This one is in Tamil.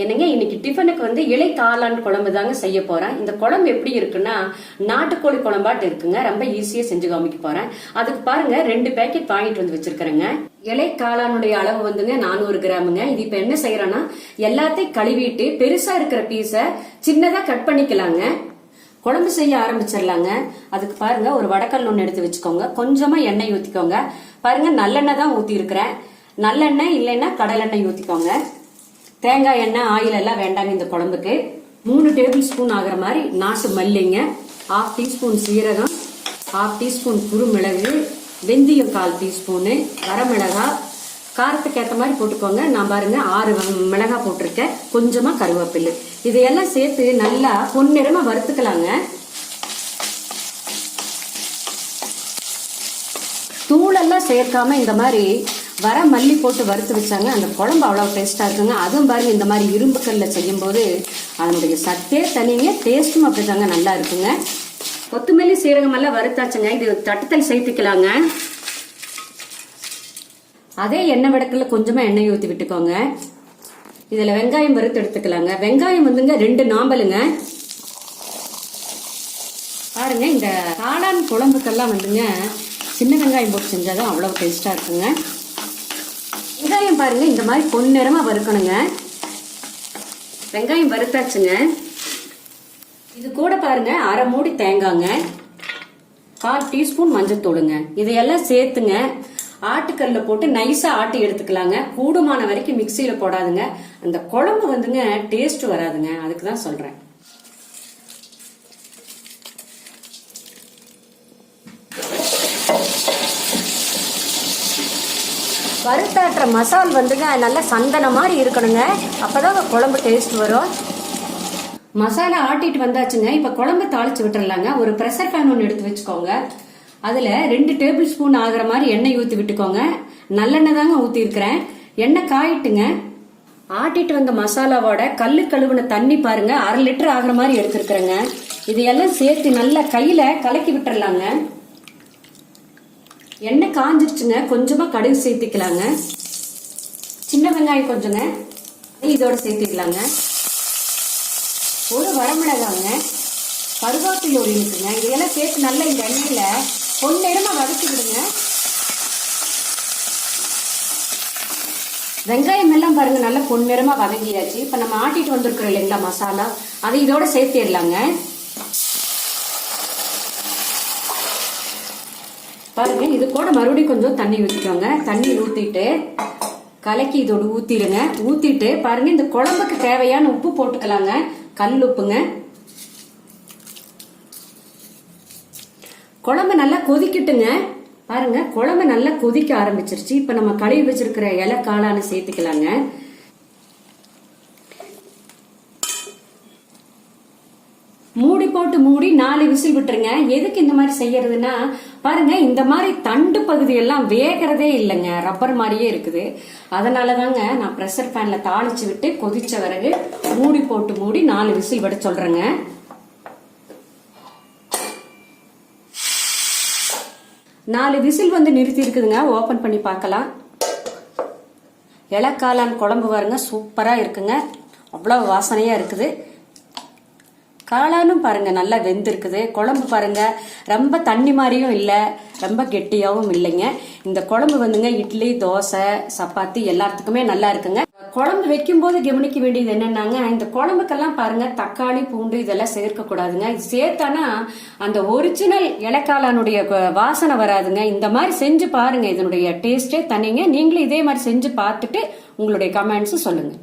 என்னங்க இன்னைக்கு டிஃபனுக்கு இலை காளான் குழம்பு தாங்க செய்ய போறேன். இந்த குழம்பு எப்படி இருக்குன்னா நாட்டுக்கோழி குழம்பாட்டு இருக்குங்க. ரொம்ப ஈஸியா செஞ்சு காமிக்க போறேன். அதுக்கு பாருங்க 2 பேக்கெட் வாங்கிட்டு வந்து வச்சிருக்கிறேங்க. இலை காளானுடைய அளவு 400 கிராமுங்க. இது இப்ப என்ன செய்யறேன்னா எல்லாத்தையும் கழுவிட்டு பெருசா இருக்கிற பீஸ சின்னதா கட் பண்ணிக்கலாங்க. குழம்பு செய்ய ஆரம்பிச்சிடலாங்க. அதுக்கு பாருங்க ஒரு வடக்கல் ஒண்ணு எடுத்து வச்சுக்கோங்க. கொஞ்சமா எண்ணெய் ஊத்திக்கோங்க. பாருங்க நல்லெண்ணெய் தான் ஊத்தி இருக்கிறேன். நல்லெண்ணெய் இல்லைன்னா கடலெண்ணெய் ஊத்திக்கோங்க. தேங்காய் எண்ணெய் ஆயில் எல்லாம் வேண்டாங்க இந்த குழம்புக்கு. 3 டேபிள் ஸ்பூன் ஆகிற மாதிரி நாட்டு மல்லிங்க, 1/2 டீஸ்பூன் சீரகம், 1/2 டீஸ்பூன் குறுமிளகு, வெந்தயம் 1/4 டீஸ்பூனு, வரமிளகாய் காரத்துக்கு ஏற்ற மாதிரி போட்டுக்கோங்க. நான் பாருங்க 6 மிளகாய் போட்டிருக்கேன். கொஞ்சமா கருவேப்பிலை இதையெல்லாம் சேர்த்து நல்லா பொன்னிறமா வறுத்துக்கலாங்க. தூளெல்லாம் சேர்க்காம இந்த மாதிரி வர மல்லி போட்டு வறுத்து வச்சாங்க அந்த குழம்பு அவ்வளவு டேஸ்டா இருக்குங்க. அதுவும் பாருங்க இந்த மாதிரி இரும்பு கல்ல செய்யும் போது அதனுடைய சத்தே தனிங்க, டேஸ்டும் அப்படிதாங்க நல்லா இருக்குங்க. கொத்தமல்லி சீரகம் எல்லாம் வறுத்தாச்சுங்க. இது தட்டுத்தல் சேர்த்துக்கலாங்க. அதே எண்ணெய் விளக்குல கொஞ்சமா எண்ணெய் ஊத்தி விட்டுக்கோங்க. இதுல வெங்காயம் வறுத்து எடுத்துக்கலாங்க. வெங்காயம் 2 நாம்பலுங்க. பாருங்க இந்த காளான் குழம்புக்கெல்லாம் சின்ன வெங்காயம் போட்டு செஞ்சாதான் அவ்வளவு டேஸ்டா இருக்குங்க. வெங்காயம் பாருங்க இந்த மாதிரி பொன்னிறமா வறுக்கணுங்க. வெங்காயம் வறுத்தாச்சுங்க. இது கூட பாருங்க 1/2 மூடி தேங்காய்ங்க, 1/4 டீஸ்பூன் மஞ்சத்தூளுங்க. இதையெல்லாம் சேர்த்துங்க ஆட்டுக்கல்ல போட்டு நைஸா ஆட்டி எடுத்துக்கலாங்க. கூடுமான வரைக்கும் மிக்சியில போடாதுங்க. அந்த குழம்பு டேஸ்ட் வராதுங்க. அதுக்குதான் சொல்றேன். வறுத்தாட்டுற மசால் நல்லா சந்தன மாதிரி இருக்கணுங்க. அப்பதான் குழம்பு டேஸ்ட் வரும். மசாலா ஆட்டிட்டு வந்தாச்சுங்க. இப்ப குழம்பு தாளிச்சு விட்டுறலாங்க. ஒரு பிரஷர் பேன் ஒன்று எடுத்து வச்சுக்கோங்க. அதுல 2 டேபிள் ஸ்பூன் ஆகுற மாதிரி எண்ணெய் ஊத்தி விட்டுக்கோங்க. நல்லெண்ணெய் தாங்க ஊத்தி இருக்கிறேன். எண்ணெய் காயிட்டுங்க. ஆட்டிட்டு வந்த மசாலாவோட கல்லு கழுவுன தண்ணி பாருங்க 1/2 லிட்டர் ஆகுற மாதிரி எடுத்துருக்கிறேங்க. இதையெல்லாம் சேர்த்து நல்லா கையில கலக்கி விட்டுறலாங்க. எண்ணெய் காஞ்சிருச்சுங்க. கொஞ்சமா கடுகு சேர்த்துக்கலாங்க. சின்ன வெங்காயம் கொஞ்சங்க இதோட சேர்த்துக்கலாங்க. ஒரு வரமிளகாங்க, கருவேப்பிலை ஒரு இருக்குங்க. இதெல்லாம் சேர்த்து நல்லா இந்த எண்ணெயில பொன்னிறமா வதக்கி விடுங்க. வெங்காயம் எல்லாம் பாருங்க நல்லா பொன்னிறமா வதங்கியாச்சு. இப்ப நம்ம ஆட்டிட்டு வந்திருக்கிறோம் இல்லைங்களா மசாலா, அதை இதோட சேர்த்திடலாங்க. பாருங்க இது கூட மறுபடியும் கொஞ்சம் தண்ணி ஊத்திக்கோங்க. தண்ணி ஊத்திட்டு கலக்கி இதோட ஊத்திடுங்க. ஊத்திட்டு பாருங்க இந்த குழம்புக்கு தேவையான உப்பு போட்டுக்கலாங்க. கல் உப்புங்க. குழம்பு நல்லா கொதிக்கட்டுங்க. பாருங்க குழம்பு நல்லா கொதிக்க ஆரம்பிச்சிருச்சு. இப்ப நம்ம கழுவி வச்சிருக்கிற இலை காளான சேர்த்துக்கலாங்க. மூடி போட்டு மூடி 4 விசில் விட்டுருங்க. எதுக்கு இந்த மாதிரி செய்யறதுன்னா பாருங்க இந்த மாதிரி தண்டு பகுதி எல்லாம் வேகிறதே இல்லைங்க, ரப்பர் மாதிரியே இருக்குது. அதனாலதாங்க நான் பிரஷர் பேன்ல தாளிச்சு விட்டு கொதிச்ச பிறகு மூடி போட்டு மூடி 4 விசில் விட சொல்றேங்க. நாலு விசில் நிறுத்தி இருக்குதுங்க. ஓபன் பண்ணி பார்க்கலாம். இலக்காளான் குழம்பு பாருங்க சூப்பரா இருக்குங்க. அவ்வளவு வாசனையா இருக்குது. காளானும் பாருங்க நல்லா வெந்திருக்குது. குழம்பு பாருங்க ரொம்ப தண்ணி மாதிரியும் இல்ல, ரொம்ப கெட்டியாவும் இல்லைங்க. இந்த குழம்பு இட்லி, தோசை, சப்பாத்தி எல்லாத்துக்குமே நல்லா இருக்குங்க. குழம்பு வைக்கும் போது கவனிக்க வேண்டியது என்னன்னாங்க, இந்த குழம்புக்கெல்லாம் பாருங்க தக்காளி, பூண்டு இதெல்லாம் சேர்க்க கூடாதுங்க. இது சேர்த்தானா அந்த ஒரிஜினல் இலக்காளானுடைய வாசனை வராதுங்க. இந்த மாதிரி செஞ்சு பாருங்க. இதனுடைய டேஸ்டே தனிங்க. நீங்களும் இதே மாதிரி செஞ்சு பார்த்துட்டு உங்களுடைய கமெண்ட்ஸ் சொல்லுங்க.